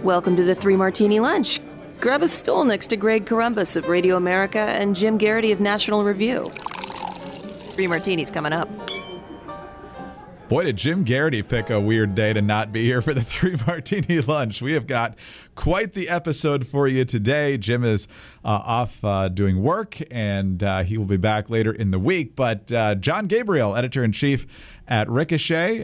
Welcome to the Three Martini Lunch. Grab a stool next to Greg Columbus of Radio America and Jim Garrity of National Review. Three Martinis coming up. Boy, did Jim Garrity pick a weird day to not be here for the Three Martini Lunch. We have got quite the episode for you today. Jim is off doing work, and he will be back later in the week. But John Gabriel, editor-in-chief at Ricochet,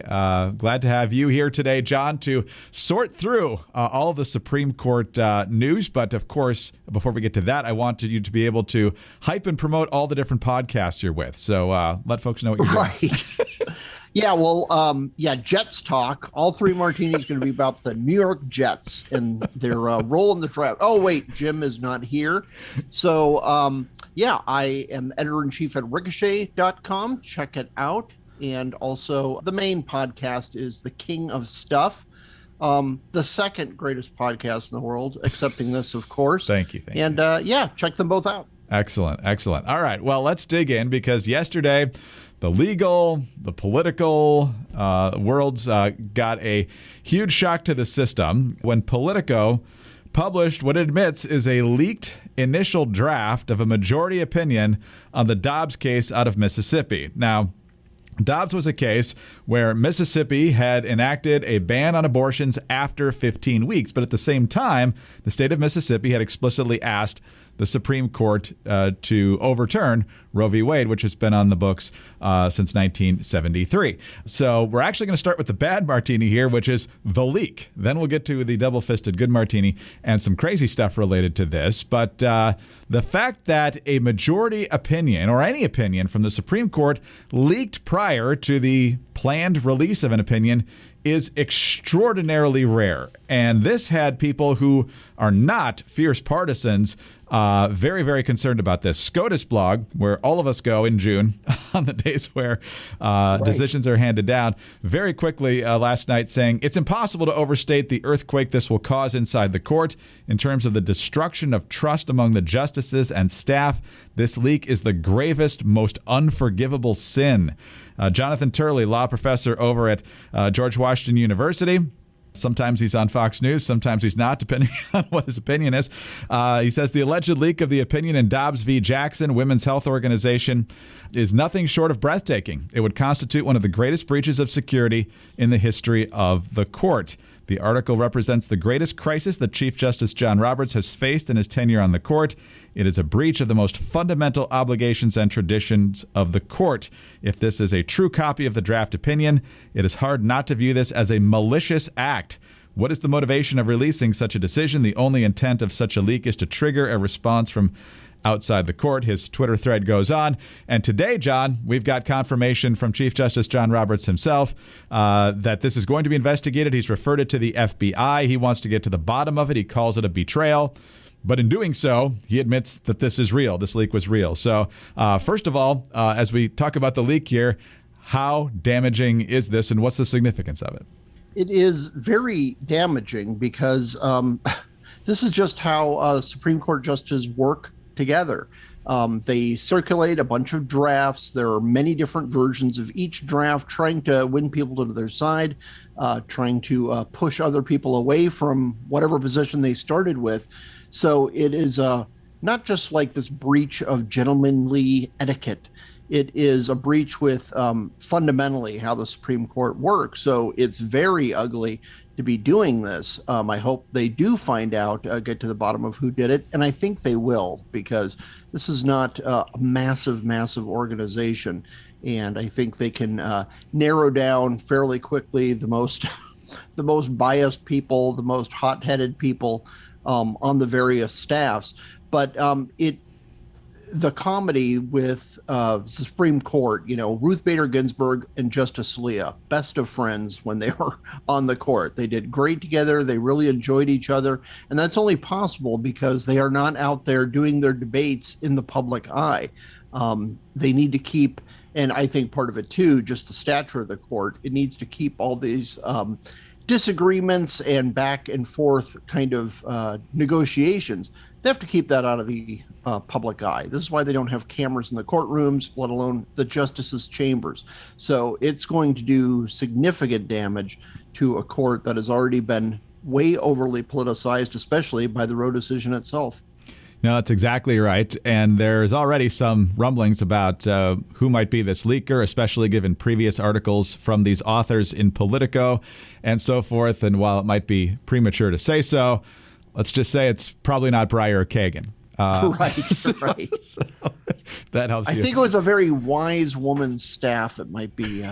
glad to have you here today, John, to sort through all of the Supreme Court news. But, of course, before we get to that, I wanted you to be able to hype and promote all the different podcasts you're with. So let folks know what you're doing. Yeah, well, Jets talk. All Three Martinis going to be about the New York Jets and their role in the draft. Oh, wait, Jim is not here. So, I am editor-in-chief at Ricochet.com. Check it out. And also, the main podcast is The King of Stuff, the second greatest podcast in the world, accepting this, of course. Thank you. Check them both out. Excellent. All right, well, let's dig in, because yesterday the legal, the political worlds got a huge shock to the system when Politico published what it admits is a leaked initial draft of a majority opinion on the Dobbs case out of Mississippi. Now, Dobbs was a case where Mississippi had enacted a ban on abortions after 15 weeks, but at the same time, the state of Mississippi had explicitly asked the Supreme Court to overturn Roe v. Wade, which has been on the books since 1973. So we're actually going to start with the bad martini here, which is the leak. Then we'll get to the double-fisted good martini and some crazy stuff related to this. But the fact that a majority opinion, or any opinion from the Supreme Court, leaked prior to the planned release of an opinion is extraordinarily rare. And this had people who are not fierce partisans very, very concerned about this. SCOTUS blog, where all of us go in June on the days where decisions are handed down, very quickly last night saying it's impossible to overstate the earthquake this will cause inside the court in terms of the destruction of trust among the justices and staff. This leak is the gravest, most unforgivable sin. Jonathan Turley, law professor over at George Washington University. Sometimes he's on Fox News, sometimes he's not, depending on what his opinion is. He says the alleged leak of the opinion in Dobbs v. Jackson, Women's Health Organization, is nothing short of breathtaking. It would constitute one of the greatest breaches of security in the history of the court. The article represents the greatest crisis that Chief Justice John Roberts has faced in his tenure on the court. It is a breach of the most fundamental obligations and traditions of the court. If this is a true copy of the draft opinion, it is hard not to view this as a malicious act. What is the motivation of releasing such a decision? The only intent of such a leak is to trigger a response from outside the court. His Twitter thread goes on. And today, John, we've got confirmation from Chief Justice John Roberts himself that this is going to be investigated. He's referred it to the FBI. He wants to get to the bottom of it. He calls it a betrayal. But in doing so, he admits that this is real. This leak was real. So first of all, as we talk about the leak here, how damaging is this and what's the significance of it? It is very damaging because this is just how Supreme Court justices work together. They circulate a bunch of drafts. There are many different versions of each draft, trying to win people to their side, trying to push other people away from whatever position they started with. So it is not just like this breach of gentlemanly etiquette. It is a breach with fundamentally how the Supreme Court works. So it's very ugly to be doing this. I hope they do find out, get to the bottom of who did it. And I think they will, because this is not a massive, massive organization. And I think they can narrow down fairly quickly the most biased people, the most hot-headed people on the various staffs. But the comedy with the Supreme Court, Ruth Bader Ginsburg and Justice Scalia, best of friends when they were on the court. They did great together. They really enjoyed each other. And that's only possible because they are not out there doing their debates in the public eye. They need to keep, and I think part of it too, just the stature of the court, it needs to keep all these disagreements and back and forth kind of negotiations. They have to keep that out of the public eye. This is why they don't have cameras in the courtrooms, let alone the justices' chambers. So it's going to do significant damage to a court that has already been way overly politicized, especially by the Roe decision itself. No, that's exactly right. And there's already some rumblings about who might be this leaker, especially given previous articles from these authors in Politico and so forth. And while it might be premature to say so, let's just say it's probably not Breyer or Kagan. Right. So that helps you. I think it was a very wise woman's staff it might be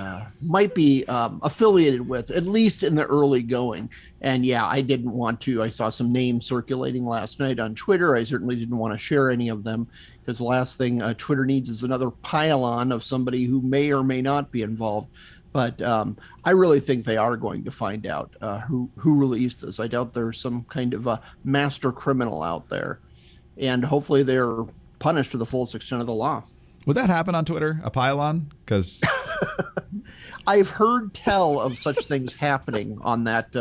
affiliated with, at least in the early going. And yeah, I didn't want to. I saw some names circulating last night on Twitter. I certainly didn't want to share any of them because the last thing Twitter needs is another pile-on of somebody who may or may not be involved. But I really think they are going to find out who released this. I doubt there's some kind of a master criminal out there. And hopefully they're punished to the fullest extent of the law. Would that happen on Twitter, a pylon? Because I've heard tell of such things happening on that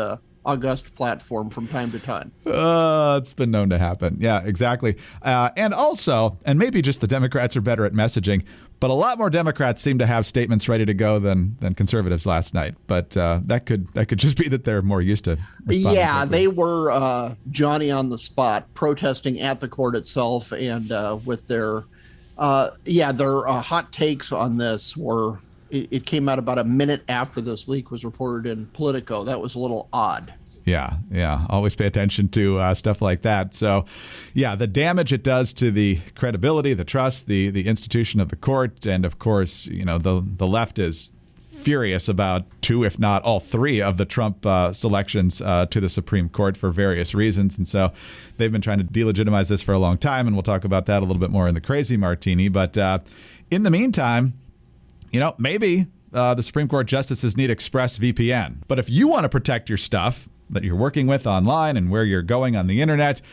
august platform from time to time. It's been known to happen. Yeah, exactly. And also, and maybe just the Democrats are better at messaging, but a lot more Democrats seem to have statements ready to go than conservatives last night. But that could just be that they're more used to responding. Yeah, quickly. they were Johnny on the spot, protesting at the court itself, and with their hot takes on this were. It came out about a minute after this leak was reported in Politico. That was a little odd. Yeah. Always pay attention to stuff like that. So, yeah, the damage it does to the credibility, the trust, the institution of the court, and of course, the left is furious about two, if not all three, of the Trump selections to the Supreme Court for various reasons. And so they've been trying to delegitimize this for a long time, and we'll talk about that a little bit more in the Crazy Martini. But in the meantime, maybe the Supreme Court justices need ExpressVPN. But if you want to protect your stuff that you're working with online and where you're going on the internet,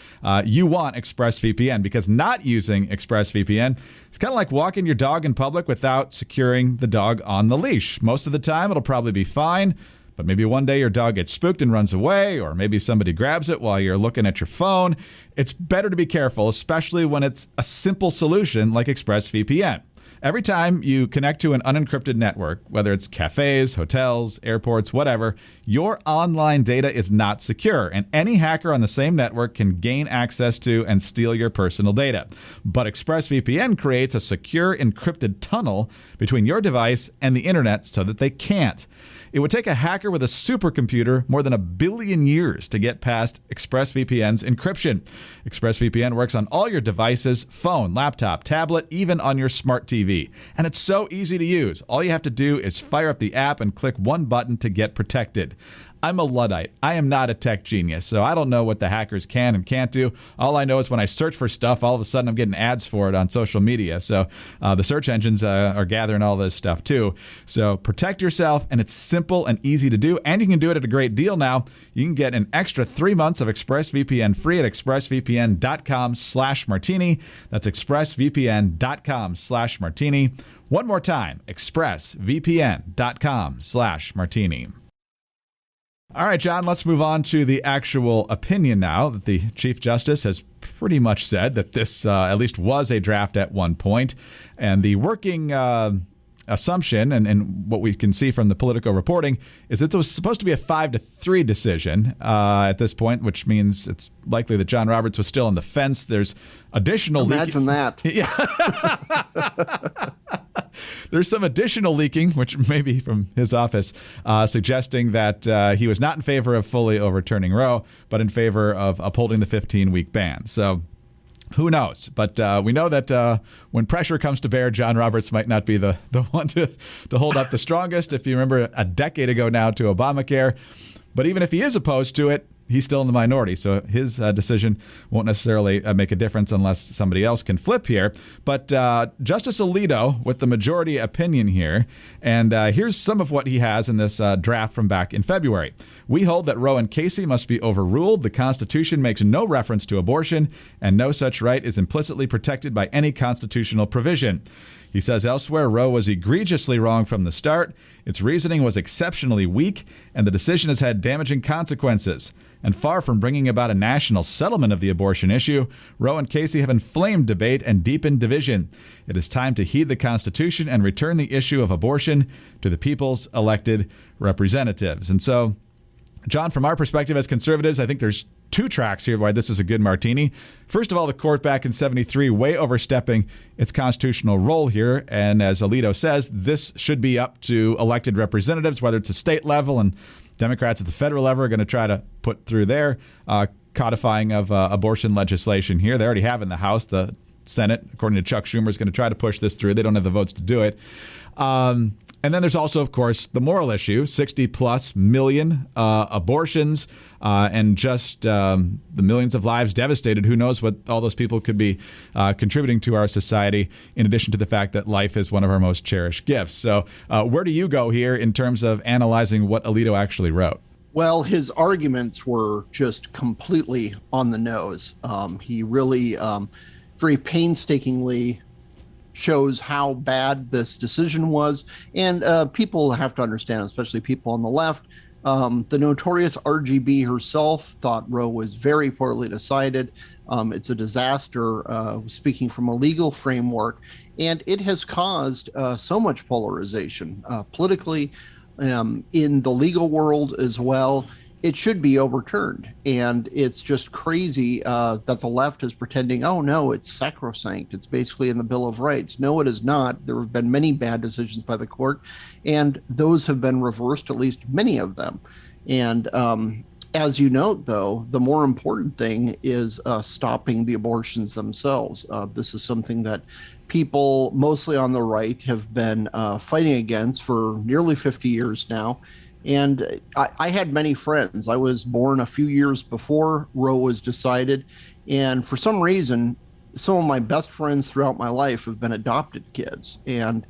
you want ExpressVPN, because not using ExpressVPN is kind of like walking your dog in public without securing the dog on the leash. Most of the time, it'll probably be fine. But maybe one day your dog gets spooked and runs away, or maybe somebody grabs it while you're looking at your phone. It's better to be careful, especially when it's a simple solution like ExpressVPN. Every time you connect to an unencrypted network, whether it's cafes, hotels, airports, whatever, your online data is not secure, and any hacker on the same network can gain access to and steal your personal data. But ExpressVPN creates a secure encrypted tunnel between your device and the internet so that they can't. It would take a hacker with a supercomputer more than 1 billion years to get past ExpressVPN's encryption. ExpressVPN works on all your devices, phone, laptop, tablet, even on your smart TV. And it's so easy to use. All you have to do is fire up the app and click one button to get protected. I'm a Luddite. I am not a tech genius, so I don't know what the hackers can and can't do. All I know is when I search for stuff, all of a sudden I'm getting ads for it on social media. So the search engines are gathering all this stuff too. So protect yourself, and it's simple and easy to do, and you can do it at a great deal now. You can get an extra 3 months of ExpressVPN free at expressvpn.com/martini. That's expressvpn.com/martini. One more time, expressvpn.com/martini. All right, John, let's move on to the actual opinion now that the Chief Justice has pretty much said that this at least was a draft at one point. And the working assumption, and what we can see from the Politico reporting, is that it was supposed to be a 5-3 decision at this point, which means it's likely that John Roberts was still on the fence. There's additional Imagine that. Yeah. There's some additional leaking, which may be from his office, suggesting that he was not in favor of fully overturning Roe, but in favor of upholding the 15-week ban. So who knows? But we know that when pressure comes to bear, John Roberts might not be the one to hold up the strongest. If you remember a decade ago now to Obamacare. But even if he is opposed to it, he's still in the minority, so his decision won't necessarily make a difference unless somebody else can flip here. But Justice Alito with the majority opinion here, and here's some of what he has in this draft from back in February. We hold that Roe and Casey must be overruled. The Constitution makes no reference to abortion, and no such right is implicitly protected by any constitutional provision. He says elsewhere, Roe was egregiously wrong from the start. Its reasoning was exceptionally weak, and the decision has had damaging consequences. And far from bringing about a national settlement of the abortion issue, Roe and Casey have inflamed debate and deepened division. It is time to heed the Constitution and return the issue of abortion to the people's elected representatives. And so John, from our perspective as conservatives, I think there's two tracks here why this is a good martini. First of all, the court back in 73 way overstepping its constitutional role here. And as Alito says, this should be up to elected representatives, whether it's a state level, and Democrats at the federal level are going to try to put through their codifying of abortion legislation here. They already have in the House. The Senate, according to Chuck Schumer, is going to try to push this through. They don't have the votes to do it. And then there's also, of course, the moral issue, 60+ million abortions and just the millions of lives devastated. Who knows what all those people could be contributing to our society, in addition to the fact that life is one of our most cherished gifts. So where do you go here in terms of analyzing what Alito actually wrote? Well, his arguments were just completely on the nose. He really very painstakingly shows how bad this decision was. And people have to understand, especially people on the left, the notorious RGB herself thought Roe was very poorly decided. It's a disaster, speaking from a legal framework. And it has caused so much polarization politically, in the legal world as well. It should be overturned. And it's just crazy that the left is pretending, oh, no, it's sacrosanct. It's basically in the Bill of Rights. No, it is not. There have been many bad decisions by the court, and those have been reversed, at least many of them. And as you note, though, the more important thing is stopping the abortions themselves. This is something that people, mostly on the right, have been fighting against for nearly 50 years now. And I had many friends. I was born a few years before Roe was decided. And for some reason, some of my best friends throughout my life have been adopted kids. And,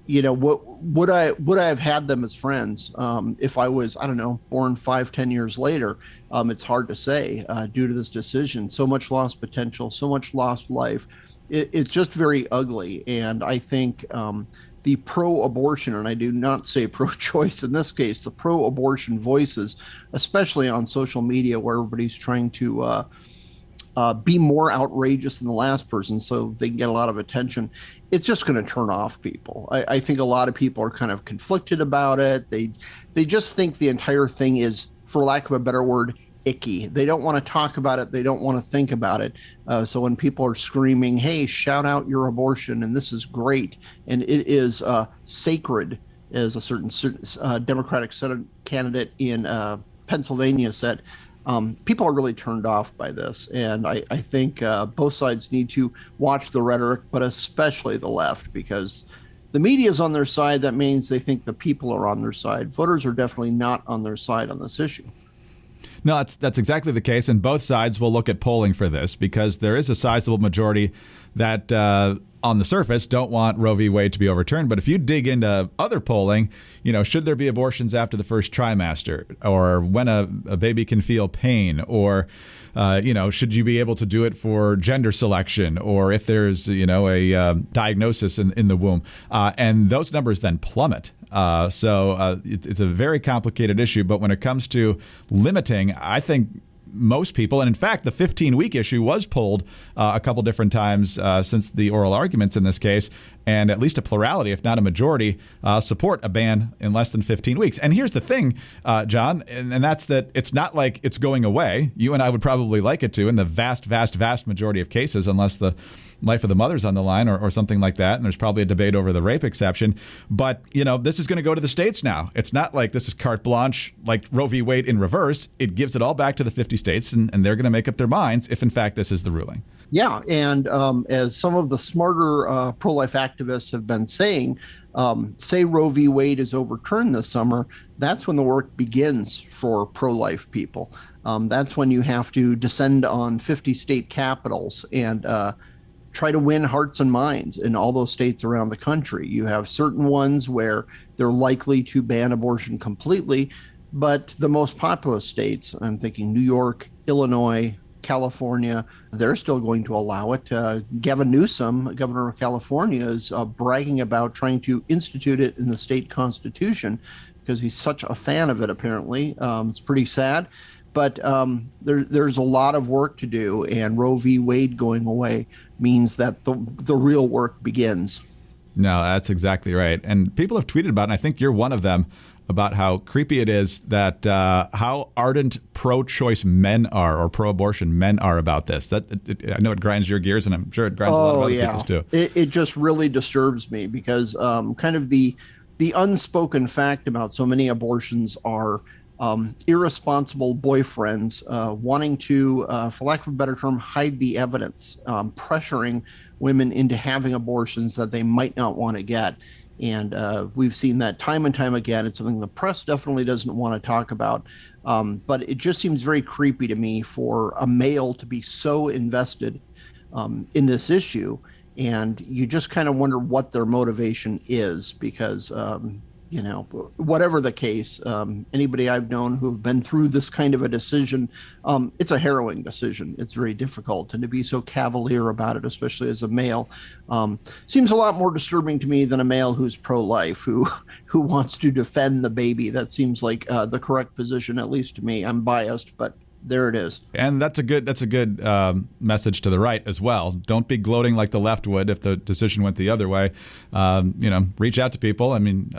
you know, would I have had them as friends if I was, I don't know, born 5-10 years later? It's hard to say due to this decision. So much lost potential, so much lost life. It's just very ugly. And I think the pro-abortion, and I do not say pro-choice in this case, the pro-abortion voices, especially on social media where everybody's trying to be more outrageous than the last person so they can get a lot of attention, it's just going to turn off people. I think a lot of people are kind of conflicted about it. They just think the entire thing is, for lack of a better word, icky. They don't want to talk about it. They don't want to think about it. So when people are screaming, hey, shout out your abortion, and this is great, and it is sacred, as a certain Democratic Senate candidate in Pennsylvania said, people are really turned off by this. And I think both sides need to watch the rhetoric, but especially the left, because the media is on their side. That means they think the people are on their side. Voters are definitely not on their side on this issue. No, that's exactly the case, and both sides will look at polling for this because there is a sizable majority that, on the surface, don't want Roe v. Wade to be overturned. But if you dig into other polling, you know, should there be abortions after the first trimester, or when a baby can feel pain, or should you be able to do it for gender selection, or if there's a diagnosis in the womb, and those numbers then plummet. So it's a very complicated issue. But when it comes to limiting, I think most people, and in fact, the 15-week issue was pulled a couple different times since the oral arguments in this case, and at least a plurality, if not a majority, support a ban in less than 15 weeks. And here's the thing, John, and that's that it's not like it's going away. You and I would probably like it to in the vast, vast, vast majority of cases, unless the life of the mother's on the line or something like that. And there's probably a debate over the rape exception. But, this is going to go to the states now. It's not like this is carte blanche like Roe v. Wade in reverse. It gives it all back to the 50 states, and they're going to make up their minds if, in fact, this is the ruling. Yeah. And as some of the smarter pro-life activists have been saying, say Roe v. Wade is overturned this summer, that's when the work begins for pro-life people. That's when you have to descend on 50 state capitals and try to win hearts and minds in all those states around the country. You have certain ones where they're likely to ban abortion completely, but the most populous states, I'm thinking New York, Illinois, California, they're still going to allow it. Gavin Newsom, governor of California, is bragging about trying to institute it in the state constitution because he's such a fan of it, apparently. It's pretty sad. But there's a lot of work to do, and Roe v. Wade going away means that the real work begins. No, that's exactly right. And people have tweeted about it, and I think you're one of them, about how creepy it is that how ardent pro-choice men are, or pro-abortion men are about this. I know it grinds your gears, and I'm sure it grinds a lot of other people's too. It just really disturbs me because kind of the unspoken fact about so many abortions are irresponsible boyfriends wanting to, for lack of a better term, hide the evidence, pressuring women into having abortions that they might not want to get. And we've seen that time and time again. It's something the press definitely doesn't want to talk about. But it just seems very creepy to me for a male to be so invested in this issue. And you just kind of wonder what their motivation is, because, whatever the case, anybody I've known who've been through this kind of a decision, it's a harrowing decision. It's very difficult. And to be so cavalier about it, especially as a male, seems a lot more disturbing to me than a male who's pro-life, who wants to defend the baby. That seems like the correct position, at least to me. I'm biased, but there it is. And that's a good message to the right as well. Don't be gloating like the left would if the decision went the other way. Reach out to people. I mean,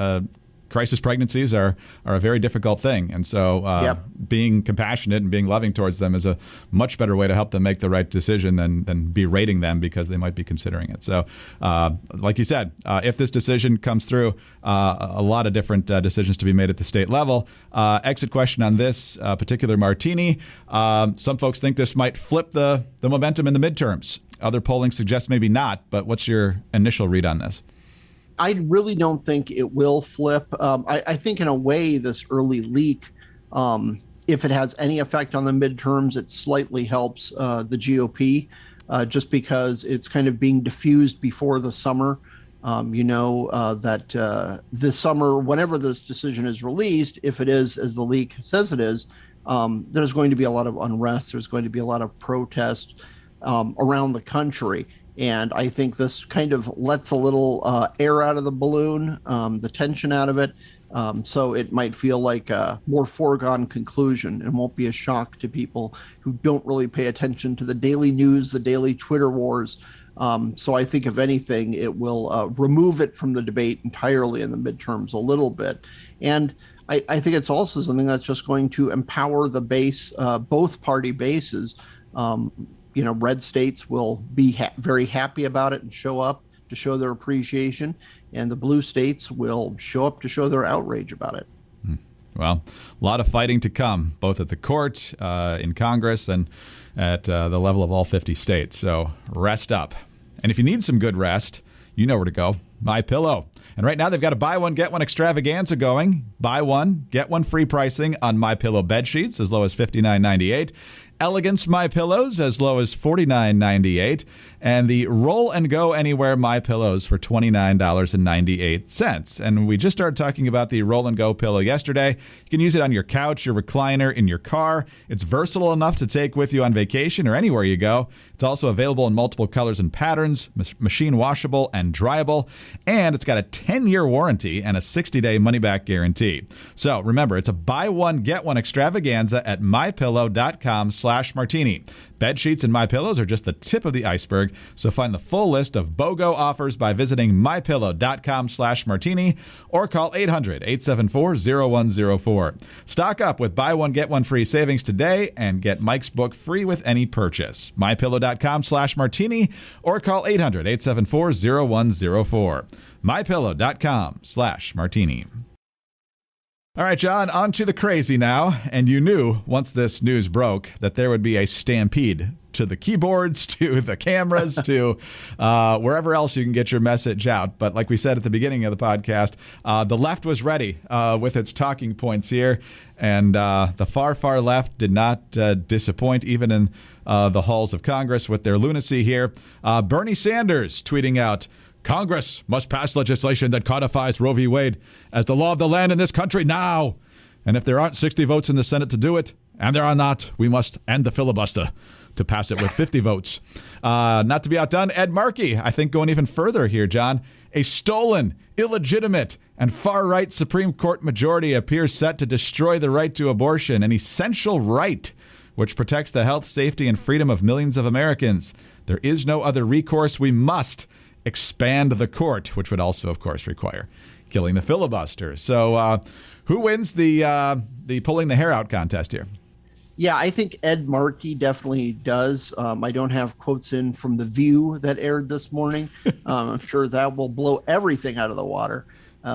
crisis pregnancies are a very difficult thing. And so being compassionate and being loving towards them is a much better way to help them make the right decision than berating them because they might be considering it. So like you said, if this decision comes through, a lot of different decisions to be made at the state level. Exit question on this particular martini. Some folks think this might flip the momentum in the midterms. Other polling suggests maybe not, but what's your initial read on this? I really don't think it will flip. I think in a way this early leak, if it has any effect on the midterms, it slightly helps the GOP just because it's kind of being diffused before the summer. That this summer, whenever this decision is released, if it is as the leak says it is, there's going to be a lot of unrest. There's going to be a lot of protest around the country. And I think this kind of lets a little air out of the balloon, the tension out of it. So it might feel like a more foregone conclusion and won't be a shock to people who don't really pay attention to the daily news, the daily Twitter wars. So I think, if anything, it will remove it from the debate entirely in the midterms a little bit. And I think it's also something that's just going to empower the base, both party bases. Red states will be very happy about it and show up to show their appreciation, and the blue states will show up to show their outrage about it. Well, a lot of fighting to come, both at the court, in Congress, and at the level of all 50 states. So rest up. And if you need some good rest, you know where to go. MyPillow. And right now they've got a buy one, get one extravaganza going. Buy one, get one free pricing on MyPillow bed sheets as low as $59.98. Elegance MyPillows as low as $49.98, and the Roll and Go Anywhere MyPillows for $29.98. And we just started talking about the Roll and Go pillow yesterday. You can use it on your couch, your recliner, in your car. It's versatile enough to take with you on vacation or anywhere you go. It's also available in multiple colors and patterns, machine washable and dryable, and it's got a 10-year warranty and a 60-day money-back guarantee. So remember, it's a buy one, get one extravaganza at mypillow.com/martini. Bed sheets and MyPillows are just the tip of the iceberg, so find the full list of BOGO offers by visiting mypillow.com/martini or call 800-874-0104. Stock up with buy one, get one free savings today and get Mike's book free with any purchase. mypillow.com/martini or call 800-874-0104. mypillow.com/martini. All right, John, on to the crazy now. And you knew once this news broke that there would be a stampede to the keyboards, to the cameras, to wherever else you can get your message out. But like we said at the beginning of the podcast, the left was ready with its talking points here. And the far, far left did not disappoint, even in the halls of Congress with their lunacy here. Bernie Sanders tweeting out, "Congress must pass legislation that codifies Roe v. Wade as the law of the land in this country now. And if there aren't 60 votes in the Senate to do it, and there are not, we must end the filibuster to pass it with 50 votes. Not to be outdone, Ed Markey, I think going even further here, John. A stolen, illegitimate, and far-right Supreme Court majority appears set to destroy the right to abortion, an essential right which protects the health, safety, and freedom of millions of Americans. There is no other recourse. We must expand the court, which would also, of course, require killing the filibuster." So Who wins the pulling the hair out contest here? Yeah, I think Ed Markey definitely does. I don't have quotes in from The View that aired this morning. I'm sure that will blow everything out of the water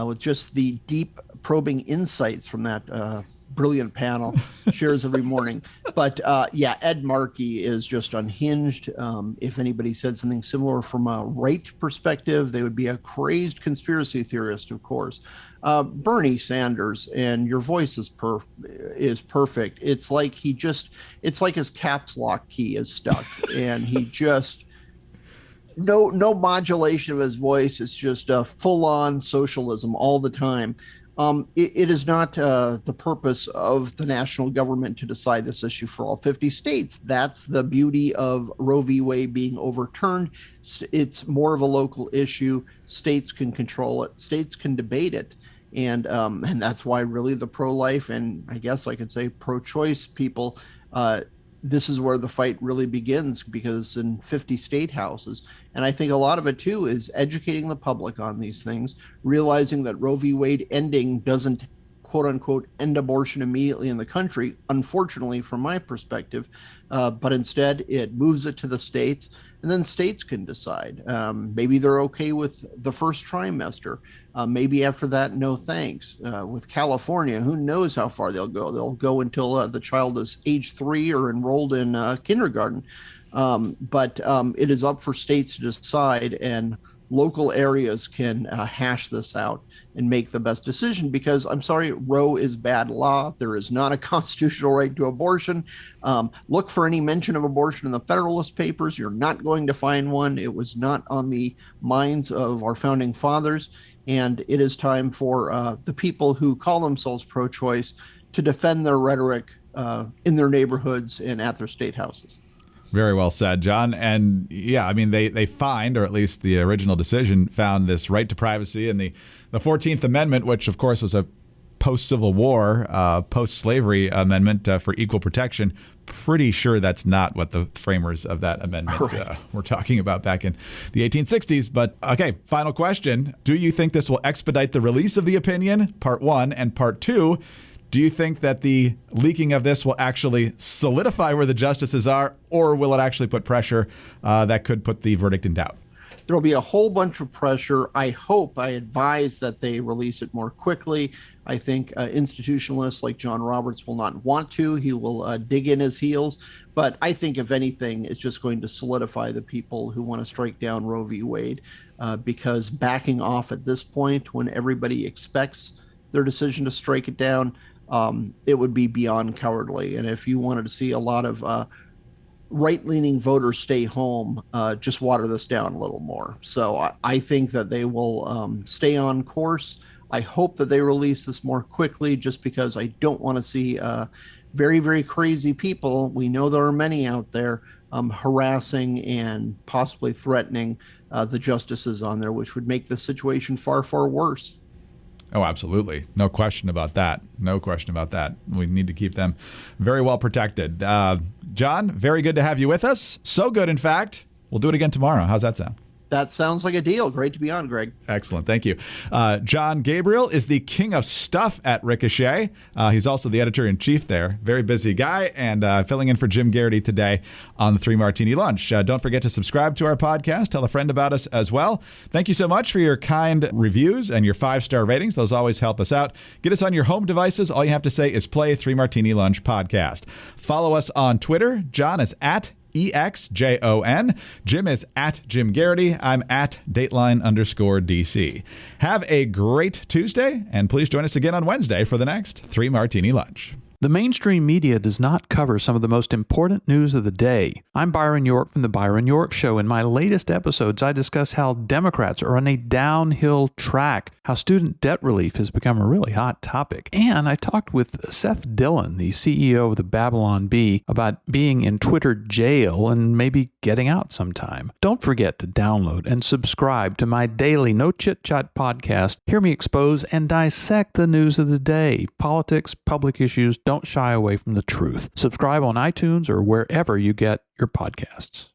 with just the deep probing insights from that brilliant panel shares every morning. But yeah, Ed Markey is just unhinged. If anybody said something similar from a right perspective, they would be a crazed conspiracy theorist, of course. Bernie Sanders, and your voice is perfect. It's like it's like his caps lock key is stuck, and he just no modulation of his voice. It's just full on socialism all the time. It is not the purpose of the national government to decide this issue for all 50 states. That's the beauty of Roe v. Wade being overturned. It's more of a local issue. States can control it. States can debate it. And that's why really the pro-life and I guess I could say pro-choice people, this is where the fight really begins, because in 50 state houses. And I think a lot of it too is educating the public on these things, realizing that Roe v. Wade ending doesn't quote unquote end abortion immediately in the country, unfortunately from my perspective, but instead it moves it to the states, and then states can decide. Maybe they're okay with the first trimester. Maybe after that, no thanks. With California, who knows how far they'll go? They'll go until the child is age 3 or enrolled in kindergarten. But it is up for states to decide, and local areas can hash this out and make the best decision, because I'm sorry, Roe is bad law. There is not a constitutional right to abortion. Look for any mention of abortion in the Federalist Papers. You're not going to find one. It was not on the minds of our founding fathers. And it is time for the people who call themselves pro-choice to defend their rhetoric in their neighborhoods and at their state houses. Very well said, John. And yeah, I mean, they find, or at least the original decision found, this right to privacy and the 14th Amendment, which of course was a post-Civil War, post-slavery amendment for equal protection. Pretty sure that's not what the framers of that amendment were talking about back in the 1860s. But okay, final question. Do you think this will expedite the release of the opinion? Part one. And part two, do you think that the leaking of this will actually solidify where the justices are, or will it actually put pressure that could put the verdict in doubt? There will be a whole bunch of pressure. I advise that they release it more quickly. I think institutionalists like John Roberts will not want to. He will dig in his heels. But I think, if anything, it's just going to solidify the people who want to strike down Roe v. Wade, because backing off at this point, when everybody expects their decision to strike it down, it would be beyond cowardly. And if you wanted to see a lot of right-leaning voters stay home, just water this down a little more. So I think that they will stay on course. I hope that they release this more quickly, just because I don't want to see very, very crazy people. We know there are many out there harassing and possibly threatening the justices on there, which would make the situation far, far worse. Oh, absolutely. No question about that. No question about that. We need to keep them very well protected. John, very good to have you with us. So good, in fact. We'll do it again tomorrow. How's that sound? That sounds like a deal. Great to be on, Greg. Excellent. Thank you. John Gabriel is the king of stuff at Ricochet. He's also the editor-in-chief there. Very busy guy, and filling in for Jim Garrity today on the 3 Martini Lunch. Don't forget to subscribe to our podcast. Tell a friend about us as well. Thank you so much for your kind reviews and your 5-star ratings. Those always help us out. Get us on your home devices. All you have to say is play 3 Martini Lunch podcast. Follow us on Twitter. John is at EXJON. Jim is at Jim Garrity. I'm at Dateline_DC. Have a great Tuesday, and please join us again on Wednesday for the next 3 Martini Lunch. The mainstream media does not cover some of the most important news of the day. I'm Byron York from The Byron York Show. In my latest episodes, I discuss how Democrats are on a downhill track, how student debt relief has become a really hot topic. And I talked with Seth Dillon, the CEO of the Babylon Bee, about being in Twitter jail and maybe getting out sometime. Don't forget to download and subscribe to my daily No Chit Chat podcast. Hear me expose and dissect the news of the day. Politics, public issues. Don't shy away from the truth. Subscribe on iTunes or wherever you get your podcasts.